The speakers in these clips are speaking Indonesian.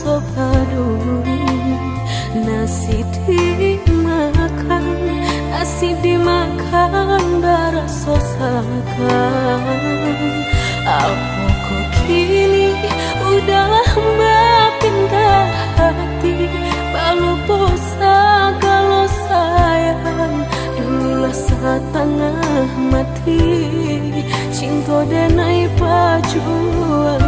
so peduli. Nasi dimakan, nasi dimakan berasa sakan. Apa kok kini udahlah berpindah hati, balupo segala sayang. Dululah saat tengah mati, cinta denai perjuangkan.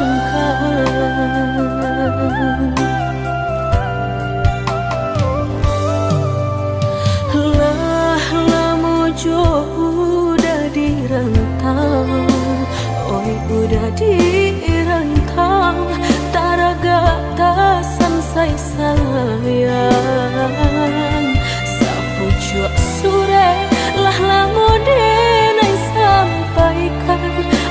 Udah direntang, oi udah direntang, taraga tasan say sayang. Sapu cuak sore lah lamo denai sampaikan,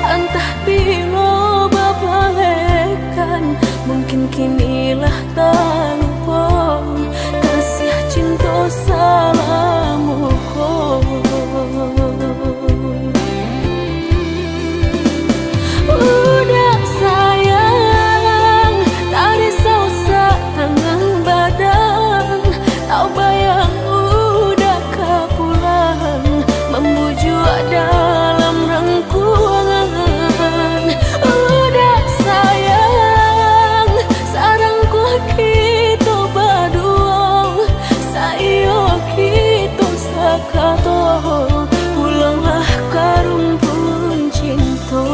entah bila babalekan, mungkin kinilah tak lupa kasih cinta salamu kau. Udah sayang, tak risau tangan badan, tak bayang udah kepulang, membujuk dalam rangkuangan. Udah sayang, sarangku kita berdua, sayo kita sakato, pulanglah ke rumpun cinta.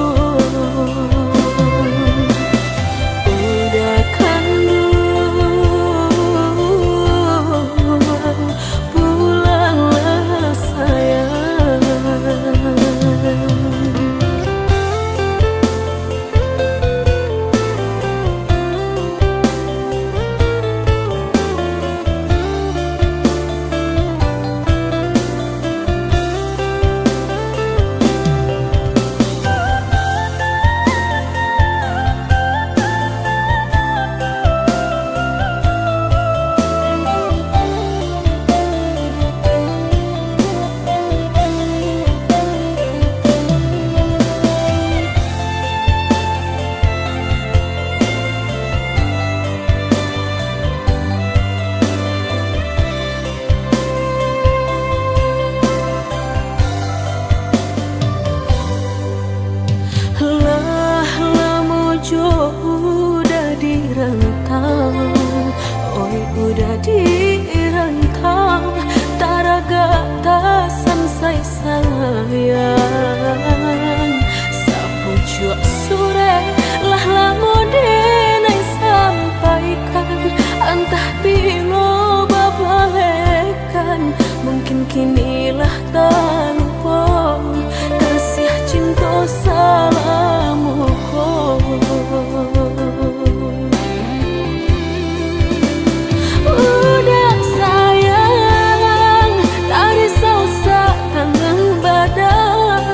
Udah kandu, pulanglah sayang. Udah direntang, oi udah direntang, taraga tasan say sayang. Sapu cuak sore lah lamo denai sampaikan, entah bila babalekan, mungkin kinilah tak lupa kasih cinta salamu kau. Udah sayang, tak risau tangan badan,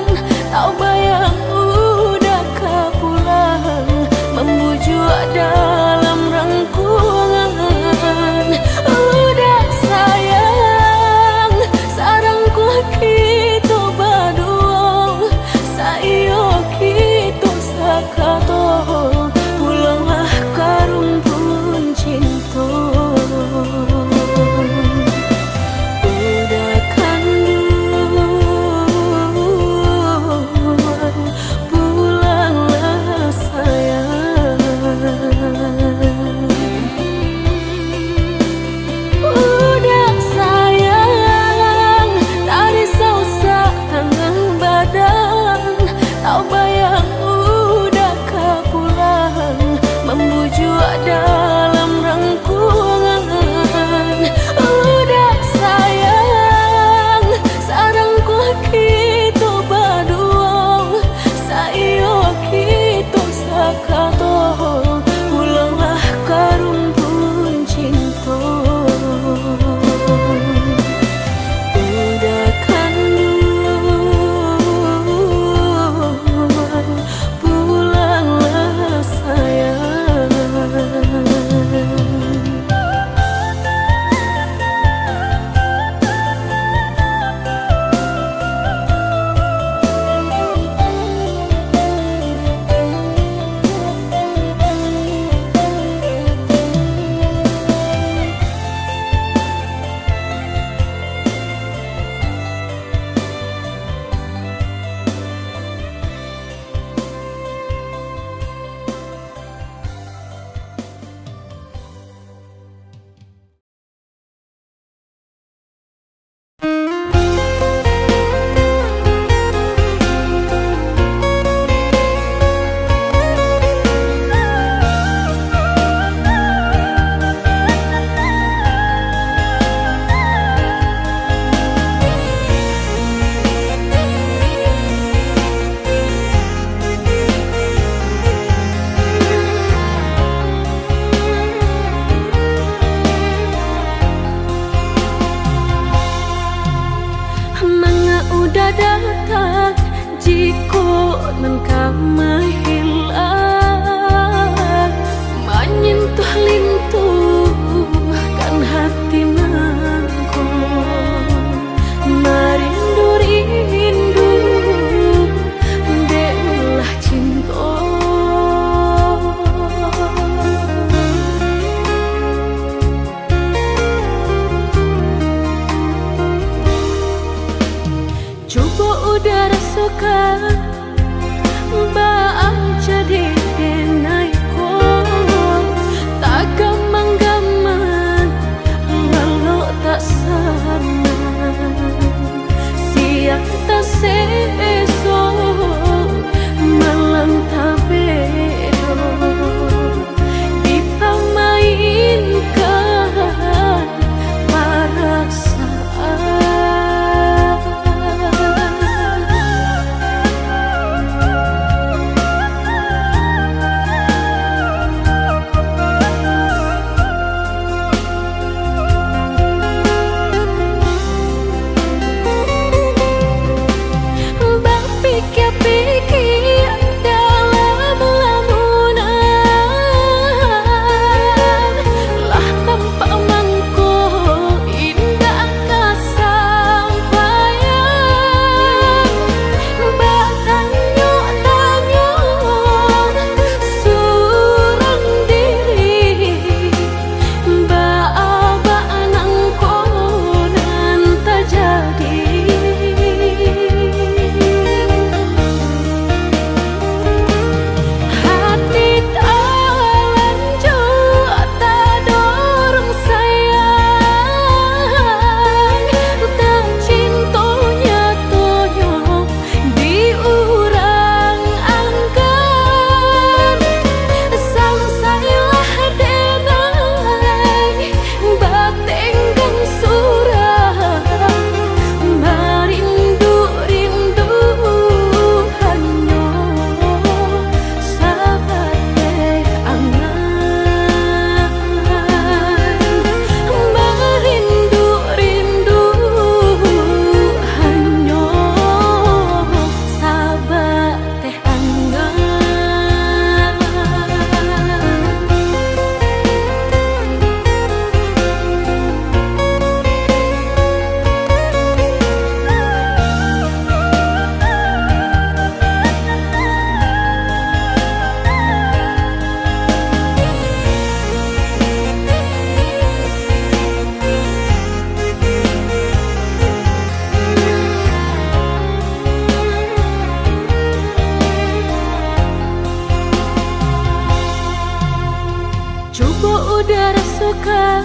suka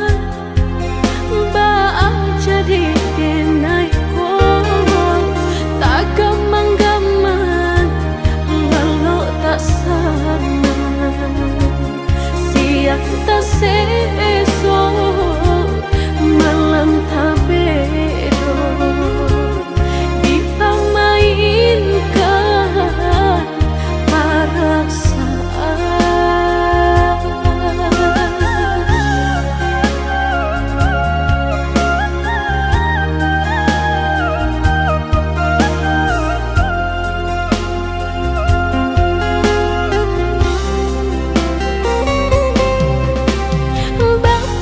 Baang jadi denai ko tak gamang-gamang walau tak sama siang tak seso malam tak bedo dipamainkan perasaan.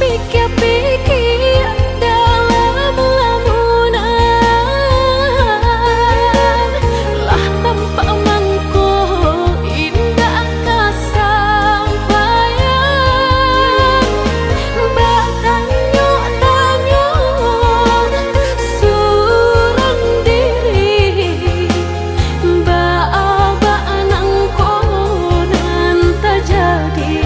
Pikir-pikir dalam lamunan lah tanpa mangko indah kesampaian bertanya-tanya surang diri baaba nangko nan terjadi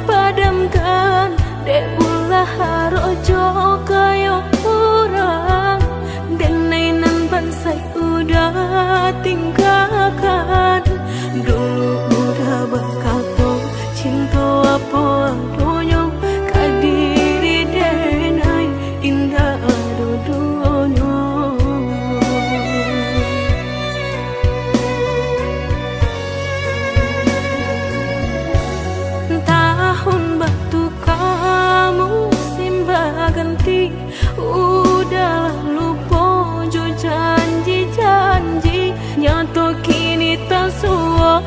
Padamkan dek ulah harojo kayo kurang denainan bansai udah tinggalkan dulu udah bakato cinta apa adonyo kadiri denai indah adonyo ganti udah lupa jo janji-janji nyato kini tak suah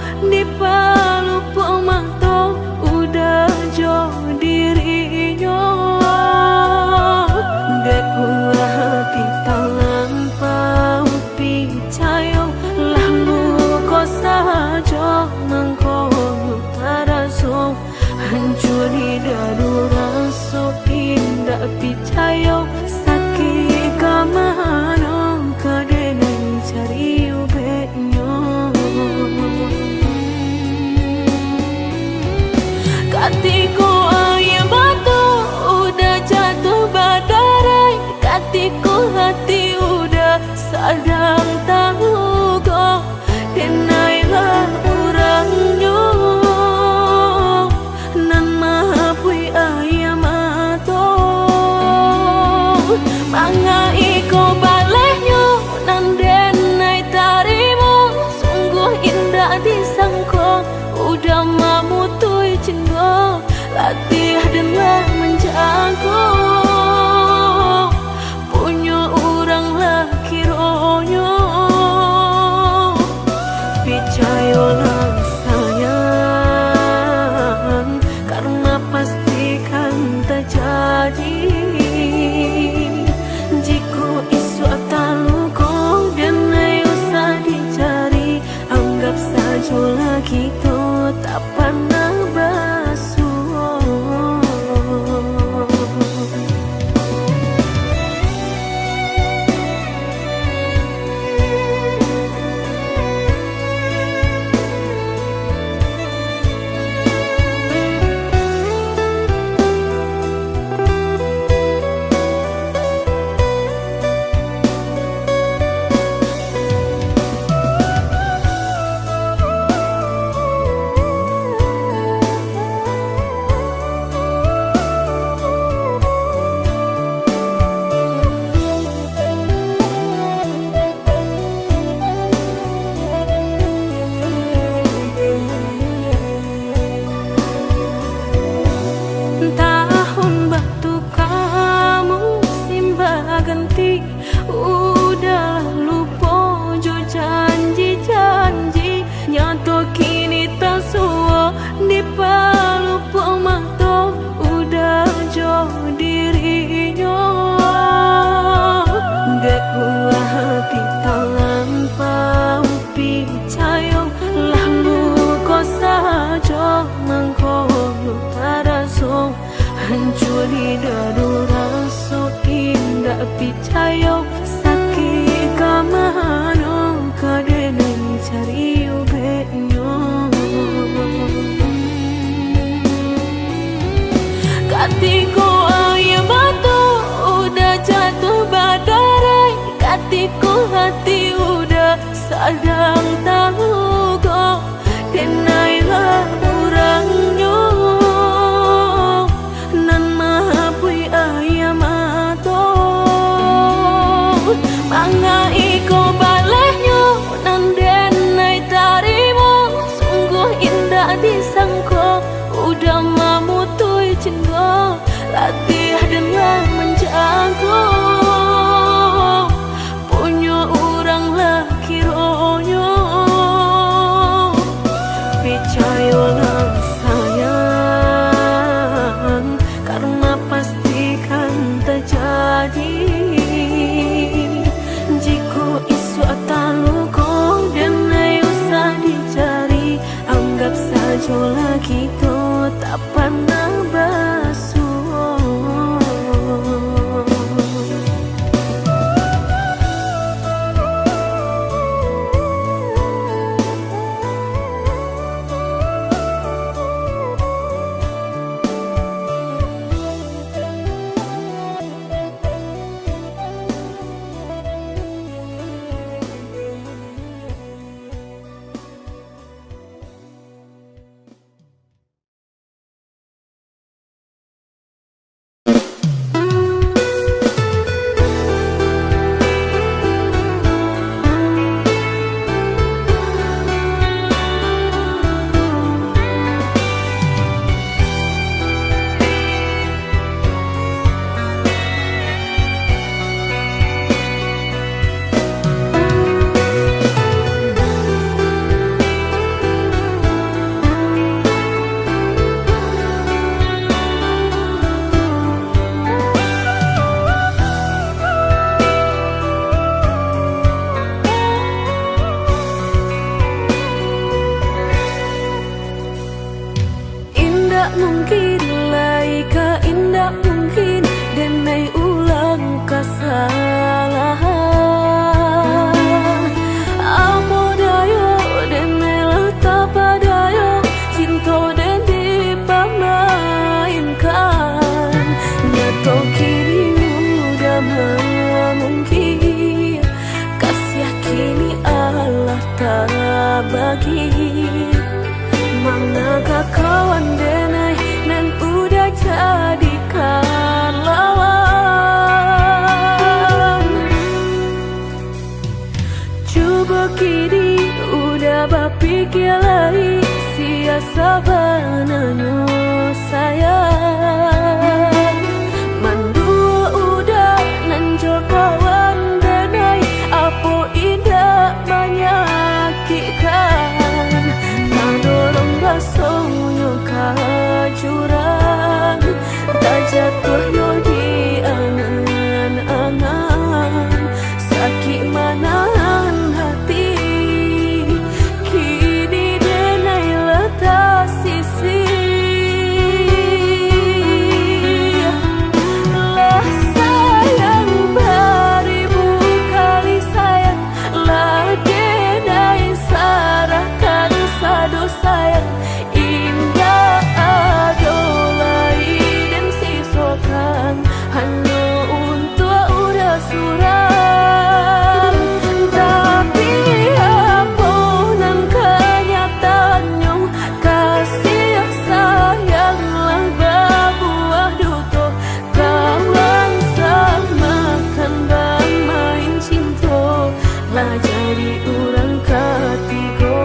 lidah rasa indah picayo sakit kamano kadang cari ubeknya katiku ayam batu udah jatuh badai katiku hati udah sadang tahu kok denailah orangnya nan maapui ayam atau manga iko balehnya nan denai tarimo sungguh indah disangko udah mamutui cinta latih dengan menjago punya orang laki ronyo percayalah sayang karena pastikan terjadi jika isu ataluko dan usah dicari anggap saja lagi tuh tak pernah basuh. Mungkin laika indah mungkin denai ulang kesalahan apa dayo denai letak padayo cinta dan dipamainkan nyato kini udah mungkin kasih kini Allah tak bagi manakah kawan denai nan udah jadikan lawan coba kini udah berpikir lagi siasa bananya sayang mandua udah nanjol kawan denai apa indah menyakitkan dorong basuhnya kajurang tak jatuh yo di angan-angan sakit manahan hati kini denai letak sisi lah sayang beribu kali sayang lah denai sarahkan sadu sayang indah adolai dan sisokan hanya untuk udah suram tapi apa nan kenyataannya kasih sayanglah berbuah duto kawan samakan bang main cinta lah jadi orang ketiga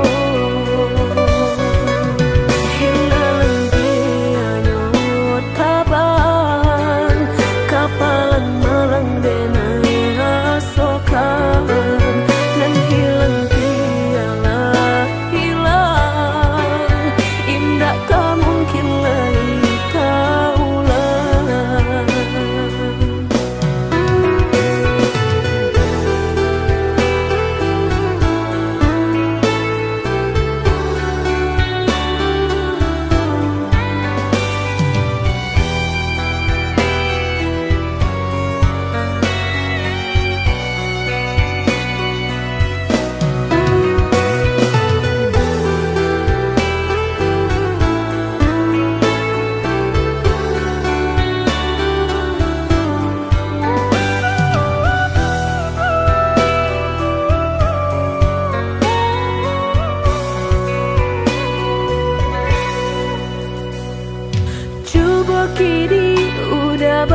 kapalan malang denai rasokan nan hilang tialah hilang indah tak mungkin lagi kaulang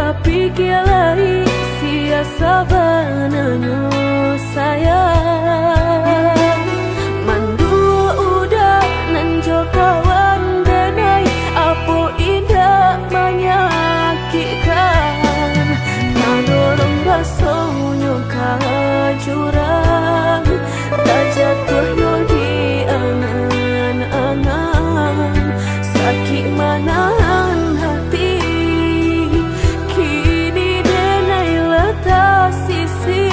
tapi kialai sia sabananyo sayang. Mandua udah nanjo kawan denai apo indah menyakitkan. Nadorong basonyo jurang tak jatuh yo di angan-angan. Sakit manahan hati kini denai letak sisi.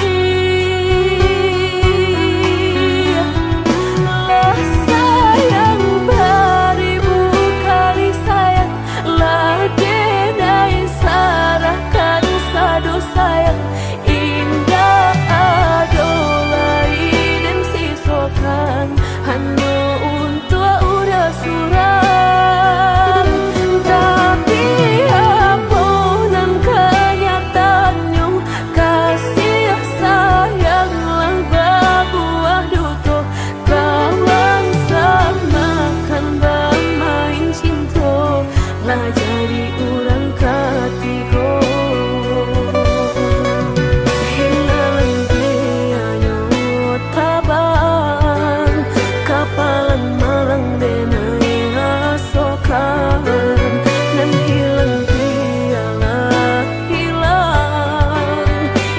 Lah sayang beribu kali sayang, lah denai sarahkan sadu sayang. Indah adolai dan sisokan hanya untuk udah suram. Tapi apunan kenyataannya kasih sayang lah berbuah duto. Kawan samakan bermain cinta lah jadi orang ketiga. Kapalan malang denai rasakan nan hilang tiada hilang.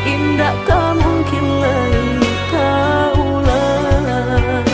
Indah tak mungkin lagi kaulang.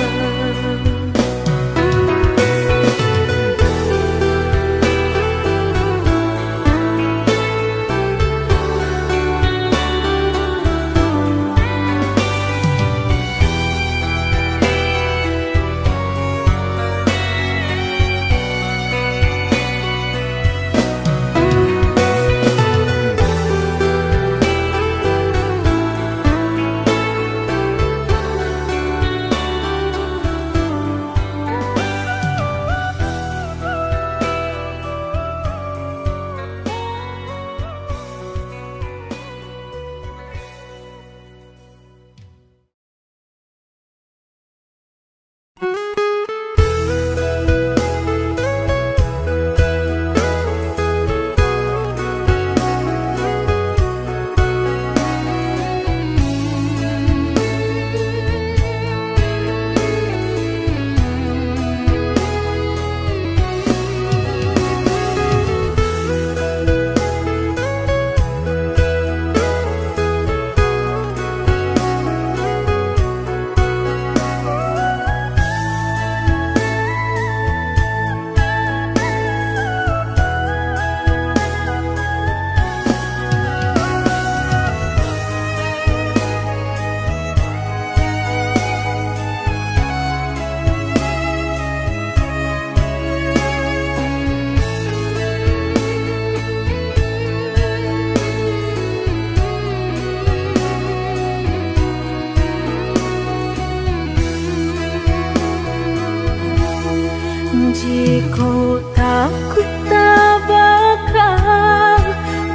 Jika takut tak bakal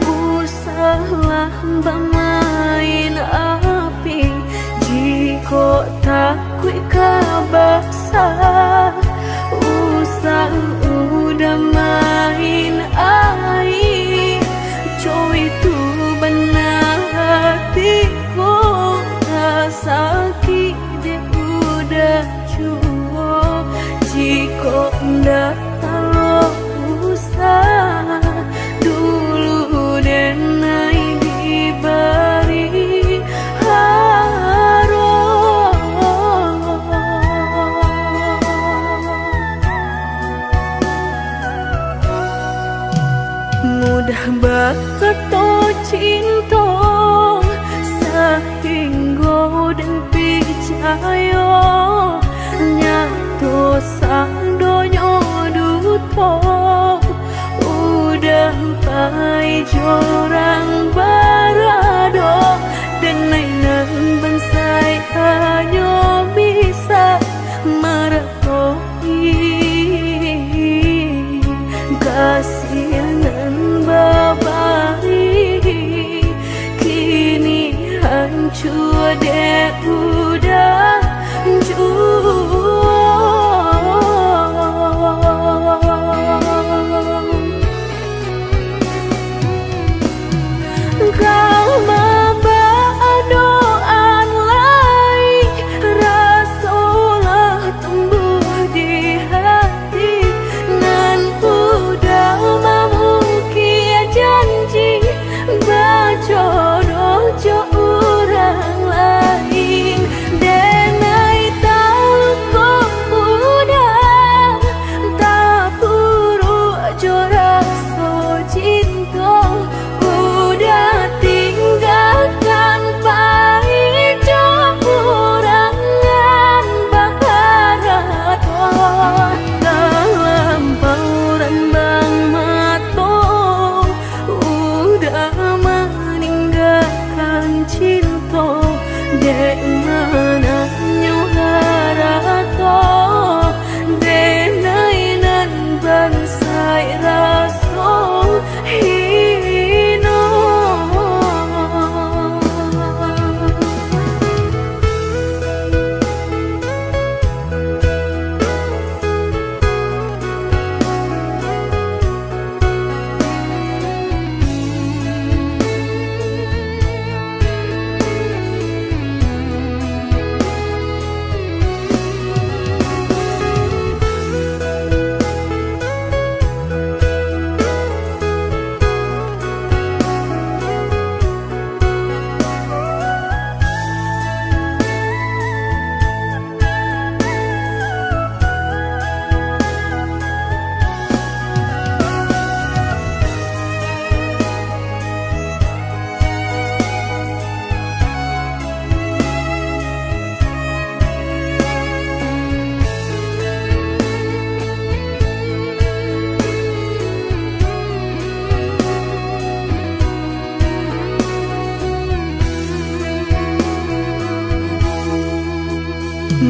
usahlah bermain api. Jika takut kabaksa usah udah main air. Cow itu benar hatiku tak sakit dia udah cukup. Jika ndak kalau usah dulu denai diberi harum. Mudah berkata cinta sehingga dan percaya nyatu sang donyo duto. Udah pai jorang barado dan nainan bensai hanya bisa merekoi kasihanan babari. Kini hancur deh udah jauh.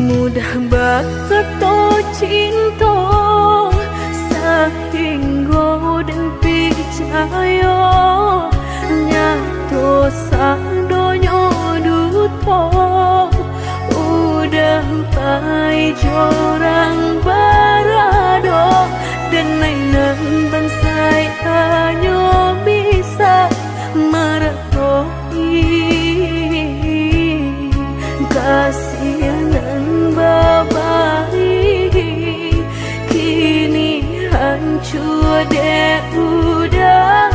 mudah bakato cinta sehingga dan percaya nyato sadonyo duto udah pai jorang barado dan nainan bansai hanya bisa meretoi kasihan babai kini hancur deh udah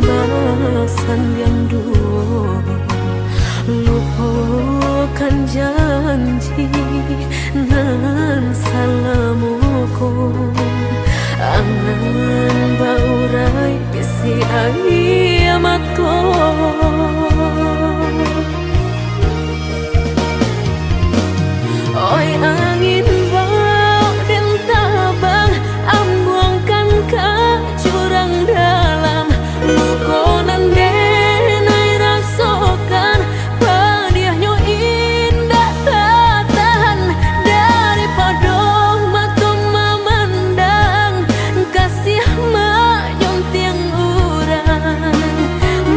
bahasan yang dulu, lupakan janji nan salamuku, angan baurai bisi ayamatku. Oi angin bau dan tabang, ambuangkan ke jurang dalam, lukonan denai rasakan, padiahnya indah tak tahan, daripada mata memandang, kasih mayong tiang urang,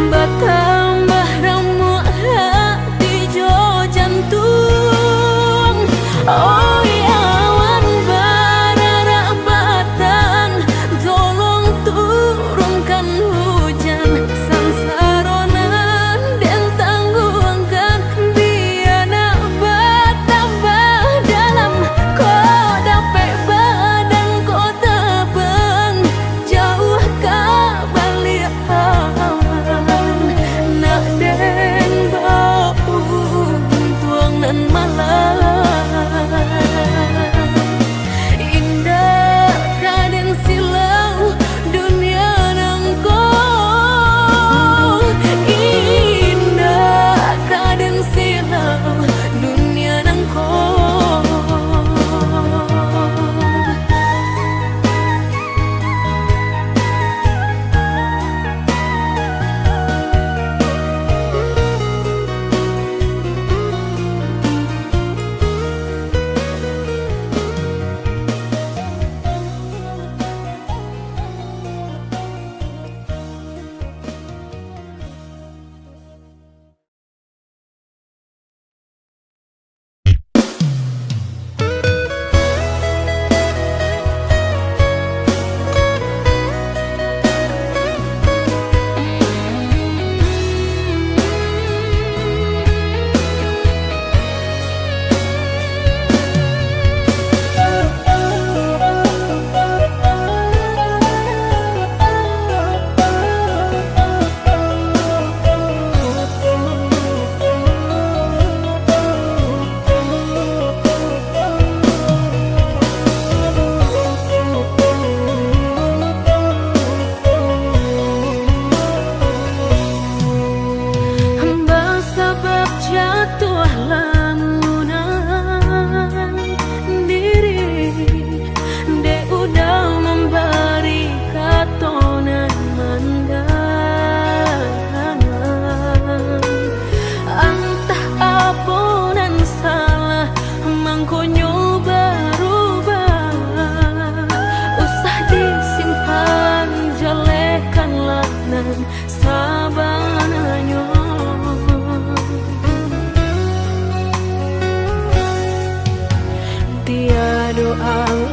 bertambah ramu hati jo jantung. Oh awan barara batang, tolong turunkan hujan, sansaronan dan tangguhkan, biana bertambah dalam, kau dapat badan kau tebang, jauh ke balik awan, nak den bau tuang nan malam. Indah kaden silau dunia nangko, indah kaden silau dunia nangko.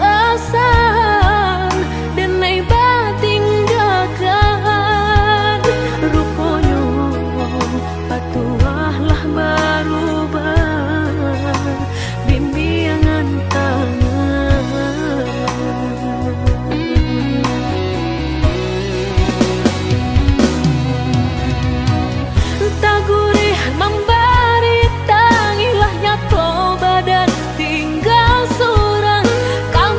Alasan dan naik bating dakan, rupanya patuahlah berubah, bimbingan tangan. Tak gurih memberi tangilah nyato badan tinggal surang, kau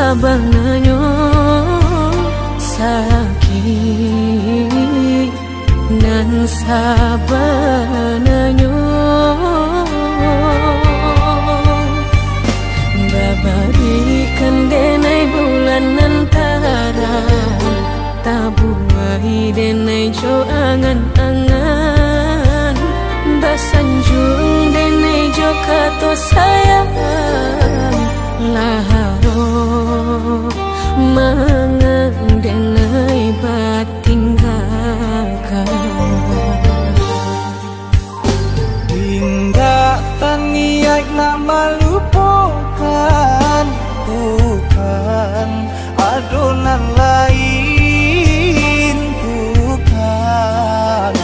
sabananyo sakit nan sabananyo babarikan denai bulan antara tabuai denai jo angan-angan basanjung denai jo kato sayang laharo mangan denai batinggalkan hingga taniak nak melupakan bukan adonan lain bukan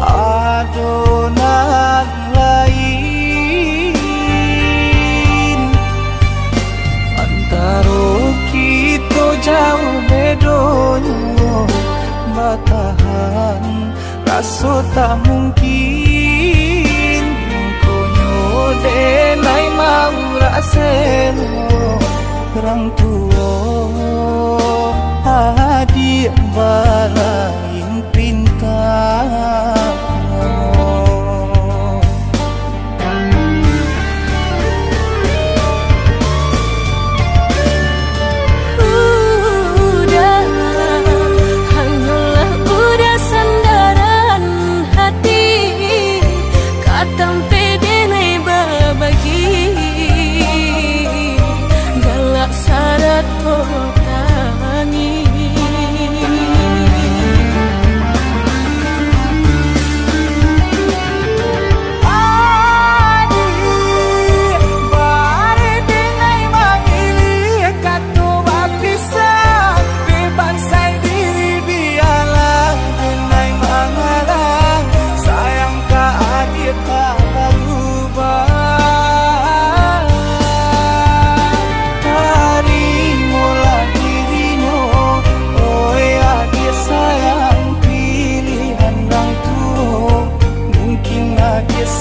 adonan lain antara kita jauh bedonyo batahan rasa tak mungkin konyo denai mau raseno orang tua adik balain pintar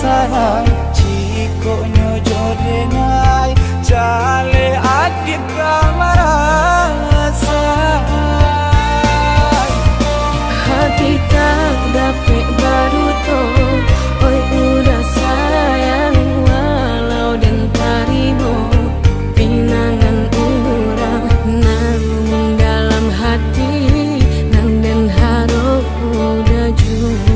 sayang cikonyo jodenai jale adik ramarasa hati tak dapat baru to oi udah sayang walau dan tarimo pinangan urang namun dalam hati nang dan harap udah jujur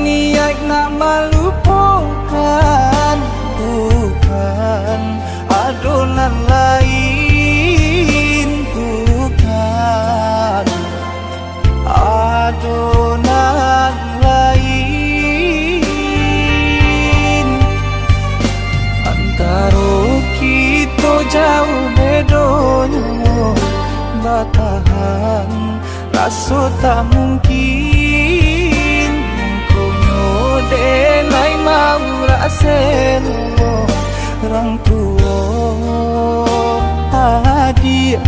niat nak melupakan bukan adonan lain bukan adonan lain antara kita jauh bedonyo batahan rasa tak mungkin denai mau raseno orang tua adik